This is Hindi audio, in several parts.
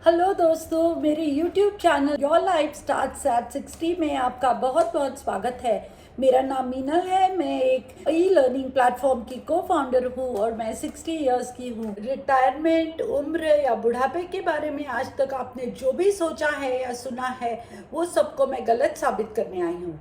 हेलो दोस्तों, मेरे YouTube channel your life starts at 60 में आपका बहुत बहुत स्वागत है। मेरा नाम मीनल है। मैं एक ई लर्निंग प्लेटफॉर्म की को फाउंडर हूँ और मैं 60 इयर्स की हूँ। रिटायरमेंट, उम्र या बुढ़ापे के बारे में आज तक आपने जो भी सोचा है या सुना है वो सबको मैं गलत साबित करने आई हूँ।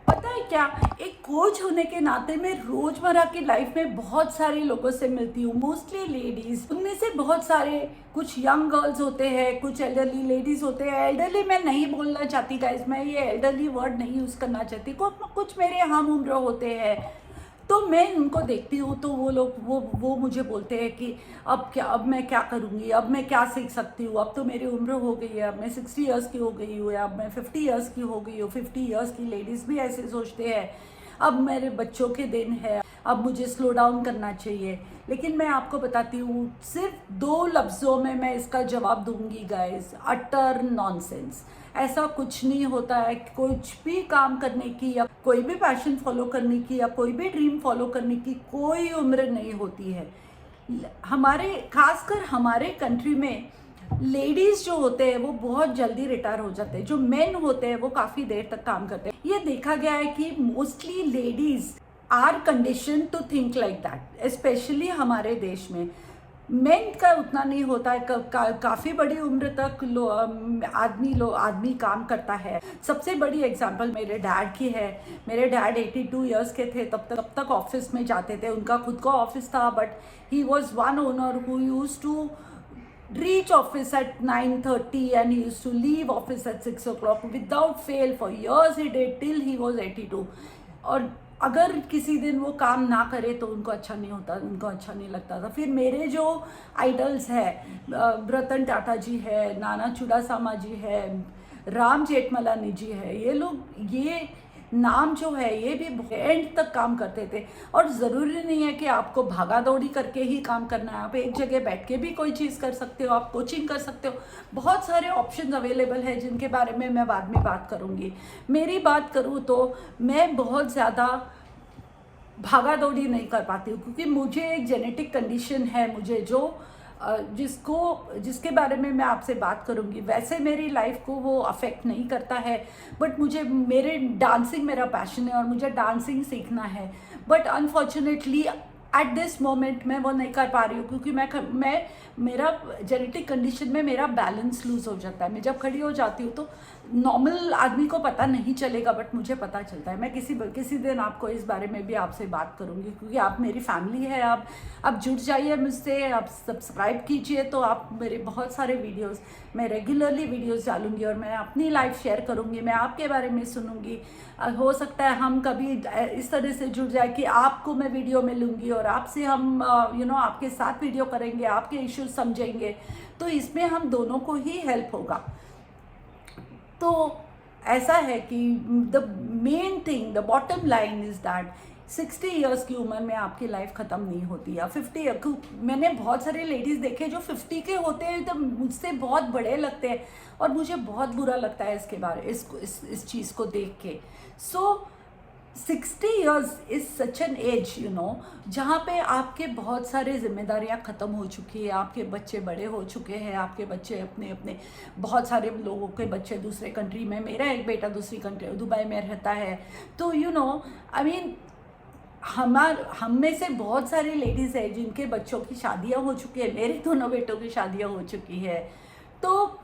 पता है क्या, एक कोच होने के नाते मैं रोजमर्रा की लाइफ में बहुत सारे लोगों से मिलती हूँ, मोस्टली लेडीज। उनमें से बहुत सारे, कुछ यंग गर्ल्स होते हैं, कुछ एल्डरली लेडीज होते हैं। एल्डरली मैं नहीं बोलना चाहती गाइस, मैं ये एल्डरली वर्ड नहीं यूज़ करना चाहती। कुछ मेरे हम उम्र होते हैं, तो मैं उनको देखती हूँ तो वो लोग वो मुझे बोलते हैं कि अब मैं क्या करूँगी, अब मैं क्या सीख सकती हूँ, अब तो मेरी उम्र हो गई है, अब मैं 60 इयर्स की हो गई हूँ या अब मैं 50 इयर्स की हो गई हूँ। 50 इयर्स की लेडीज़ भी ऐसे सोचते हैं, अब मेरे बच्चों के दिन है, अब मुझे स्लो डाउन करना चाहिए। लेकिन मैं आपको बताती हूँ, सिर्फ 2 लफ्ज़ों में मैं इसका जवाब दूंगी गाइस, अटर नॉनसेंस। ऐसा कुछ नहीं होता है। कुछ भी काम करने की या कोई भी पैशन फॉलो करने की या कोई भी ड्रीम फॉलो करने की कोई उम्र नहीं होती है। हमारे, खासकर हमारे कंट्री में लेडीज जो होते हैं वो बहुत जल्दी रिटायर हो जाते हैं। जो मेन होते हैं वो काफ़ी देर तक काम करते हैं। ये देखा गया है कि mostly ladies are condition to think like that, especially हमारे देश में। मेन का उतना नहीं होता है। काफ़ी बड़ी उम्र तक आदमी काम करता है। सबसे बड़ी एग्जांपल मेरे डैड की है। मेरे डैड 82 इयर्स के थे तब तक ऑफिस में जाते थे। उनका खुद का ऑफिस था, but he was one owner who used to reach office at 9:30 and he used to leave office at 6 o'clock without fail. For years he did till he was 82. और अगर किसी दिन वो काम ना करे तो उनको अच्छा नहीं होता, उनको अच्छा नहीं लगता था। फिर मेरे जो आइडल्स है, रतन टाटा जी है, नाना चुडासामा जी है, राम जेठमलानी जी है, ये लोग, ये नाम जो है ये भी एंड तक काम करते थे। और ज़रूरी नहीं है कि आपको भागा दौड़ी करके ही काम करना है। आप एक जगह बैठ के भी कोई चीज़ कर सकते हो, आप कोचिंग कर सकते हो। बहुत सारे ऑप्शंस अवेलेबल है जिनके बारे में मैं बाद में बात करूँगी। मेरी बात करूँ तो मैं बहुत ज़्यादा भागा दौड़ी नहीं कर पाती हूँ, क्योंकि मुझे एक जेनेटिक कंडीशन है, मुझे जो जिसके बारे में मैं आपसे बात करूंगी। वैसे मेरी लाइफ को वो अफेक्ट नहीं करता है, बट मेरे डांसिंग मेरा पैशन है और मुझे डांसिंग सीखना है। But unfortunately at this moment मैं वो नहीं कर पा रही हूँ, क्योंकि मैं मेरा जेनेटिक कंडीशन में मेरा बैलेंस लूज हो जाता है। मैं जब खड़ी हो जाती हूँ तो नॉर्मल आदमी को पता नहीं चलेगा, बट मुझे पता चलता है। मैं किसी दिन आपको इस बारे में भी आपसे बात करूँगी, क्योंकि आप मेरी फैमिली है। आप जुड़ जाइए मुझसे, आप सब्सक्राइब कीजिए, तो आप मेरे बहुत सारे वीडियोस, मैं रेगुलरली वीडियोस डालूंगी और मैं अपनी लाइफ शेयर करूँगी, मैं आपके बारे में सुनूंगी। हो सकता है हम कभी इस तरह से जुड़ जाए कि आपको मैं वीडियो में लूँगी और आपसे हम आपके साथ वीडियो करेंगे, आपके इश्यूज समझेंगे, तो इसमें हम दोनों को ही हेल्प होगा। तो ऐसा है कि the main thing, the bottom line is that 60 years की उम्र में आपकी लाइफ ख़त्म नहीं होती। या 50, मैंने बहुत सारे लेडीज़ देखे जो 50 के होते हैं, तो मुझसे बहुत बड़े लगते हैं और मुझे बहुत बुरा लगता है इसके बारे इस चीज़ को देख के। So 60 years is such an age, जहाँ पे आपके बहुत सारे जिम्मेदारियाँ ख़त्म हो चुकी है, आपके बच्चे बड़े हो चुके हैं, आपके बच्चे अपने अपने, बहुत सारे लोगों के बच्चे दूसरे कंट्री में, मेरा एक बेटा दूसरी कंट्री दुबई में रहता है। तो आई मीन हम में से बहुत सारी लेडीज़ है जिनके बच्चों की शादियाँ हो चुकी है। मेरे दोनों बेटों की शादियाँ हो चुकी है। तो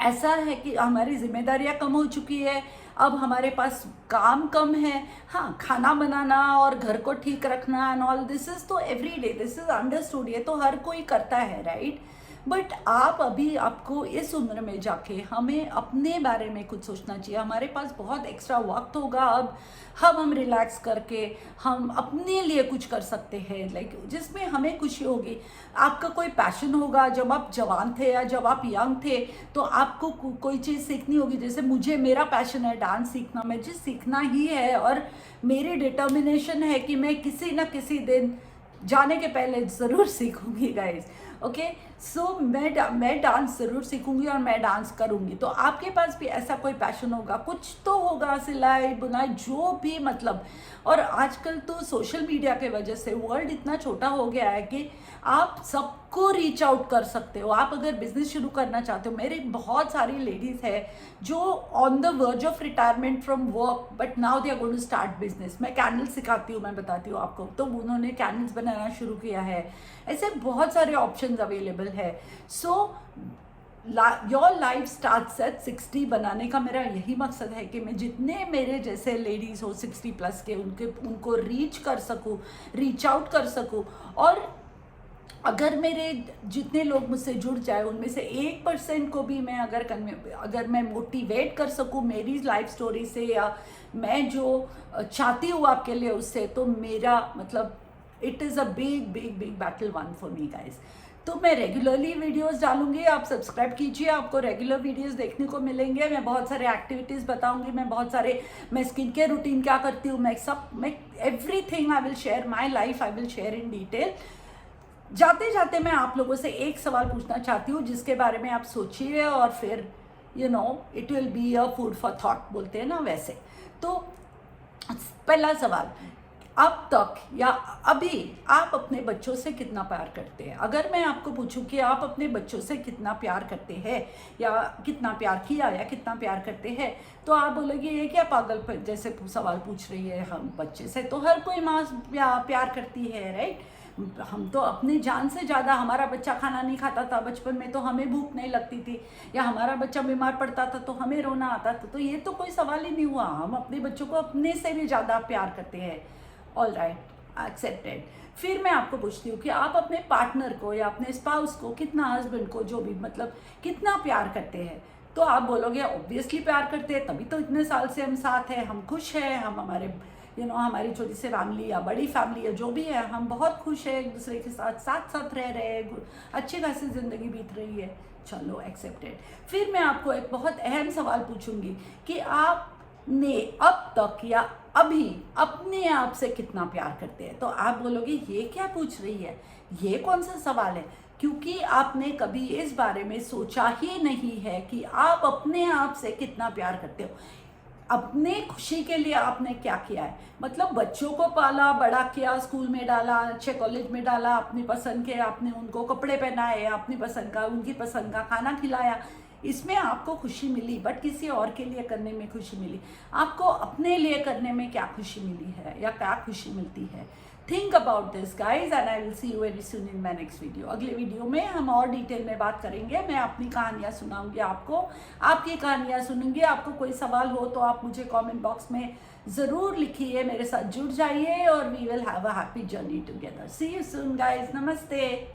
ऐसा है कि हमारी जिम्मेदारियां कम हो चुकी है, अब हमारे पास काम कम है। हाँ, खाना बनाना और घर को ठीक रखना एंड ऑल दिस इज तो every day, this is understood, ये तो हर कोई करता है, राइट। बट आपको इस उम्र में जाके हमें अपने बारे में कुछ सोचना चाहिए। हमारे पास बहुत एक्स्ट्रा वक्त होगा अब, हम रिलैक्स करके हम अपने लिए कुछ कर सकते हैं, लाइक जिसमें हमें खुशी होगी। आपका कोई पैशन होगा, जब आप जवान थे या जब आप यंग थे तो आपको कोई चीज़ सीखनी होगी। जैसे मेरा पैशन है डांस सीखना, मुझे सीखना ही है और मेरी डिटर्मिनेशन है कि मैं किसी न किसी दिन जाने के पहले ज़रूर सीखूंगी गाइज। ओके, सो मैं डांस ज़रूर सीखूंगी और मैं डांस करूंगी। तो आपके पास भी ऐसा कोई पैशन होगा, कुछ तो होगा, सिलाई बुनाई जो भी मतलब। और आजकल तो सोशल मीडिया के वजह से वर्ल्ड इतना छोटा हो गया है कि आप सबको रीच आउट कर सकते हो। आप अगर बिजनेस शुरू करना चाहते हो, मेरे बहुत सारी लेडीज़ है जो on the verge of retirement from work but now they are going to start business. मैं कैंडल सिखाती हूँ, मैं बताती हूँ आपको, तो उन्होंने कैंडल्स बनाना शुरू किया है। ऐसे बहुत सारे ऑप्शंस अवेलेबल है। So your life starts at 60 बनाने का मेरा यही मकसद है कि मैं जितने मेरे जैसे लेडीज़ हो 60 प्लस के उनको रीच कर सकूँ, रीच आउट कर सकूँ। और अगर मेरे जितने लोग मुझसे जुड़ जाए उनमें से 1% को भी मैं अगर मैं मोटिवेट कर सकूँ मेरी लाइफ स्टोरी से, या मैं जो चाहती हूँ आपके लिए उससे, तो मेरा मतलब it is a big big big battle one for me guys. तो मैं रेगुलरली वीडियोस डालूंगी, आप सब्सक्राइब कीजिए, आपको रेगुलर वीडियोस देखने को मिलेंगे। मैं बहुत सारे एक्टिविटीज़ बताऊंगी, मैं स्किन केयर रूटीन क्या करती हूँ, मैं everything I will share, my life I will share in detail. जाते जाते मैं आप लोगों से एक सवाल पूछना चाहती हूँ जिसके बारे में आप सोचिए और फिर it will be a food for thought, बोलते हैं ना वैसे। तो पहला सवाल, अब तक या अभी आप अपने बच्चों से कितना प्यार करते हैं? अगर मैं आपको पूछूं कि आप अपने बच्चों से कितना प्यार करते हैं, या कितना प्यार किया, या कितना प्यार करते हैं, तो आप बोलोगे ये क्या पागल जैसे सवाल पूछ रही है हम बच्चे से। तो हर कोई माँ प्यार करती है, राइट। हम तो अपनी जान से ज़्यादा, हमारा बच्चा खाना नहीं खाता था बचपन में तो हमें भूख नहीं लगती थी, या हमारा बच्चा बीमार पड़ता था तो हमें रोना आता था। तो ये तो कोई सवाल ही नहीं हुआ, हम अपने बच्चों को अपने से भी ज़्यादा प्यार करते हैं। All right, accepted. फिर मैं आपको पूछती हूँ कि आप अपने पार्टनर को या अपने स्पाउस को कितना, हस्बैंड को जो भी मतलब, कितना प्यार करते हैं? तो आप बोलोगे ऑब्वियसली प्यार करते हैं, तभी तो इतने साल से हम साथ हैं, हम खुश हैं, हम हमारे हमारी छोटी सी फैमिली या बड़ी फैमिली है जो भी है, हम बहुत खुश हैं, एक दूसरे के साथ साथ साथ रह रहे हैं, अच्छी खासी ज़िंदगी बीत रही है। चलो एक्सेप्टेड। फिर मैं आपको एक बहुत अहम सवाल पूछूंगी कि आपने अब तक या अभी अपने आप से कितना प्यार करते हैं? तो आप बोलोगे ये क्या पूछ रही है, ये कौन सा सवाल है? क्योंकि आपने कभी इस बारे में सोचा ही नहीं है कि आप अपने आप से कितना प्यार करते हो। अपने खुशी के लिए आपने क्या किया है, मतलब बच्चों को पाला, बड़ा किया, स्कूल में डाला, अच्छे कॉलेज में डाला, अपनी पसंद के आपने उनको कपड़े पहनाए, अपनी पसंद का उनकी पसंद का खाना खिलाया, इसमें आपको खुशी मिली। बट किसी और के लिए करने में खुशी मिली, आपको अपने लिए करने में क्या खुशी मिली है या क्या खुशी मिलती है? Think about this guys and I will see you very soon in my next video. अगले वीडियो में हम और डिटेल में बात करेंगे, मैं अपनी कहानियाँ सुनाऊंगी आपको, आपकी कहानियाँ सुनूंगी। आपको कोई सवाल हो तो आप मुझे कमेंट बॉक्स में ज़रूर लिखिए, मेरे साथ जुड़ जाइए और we will have a happy journey together. See you soon guys, नमस्ते।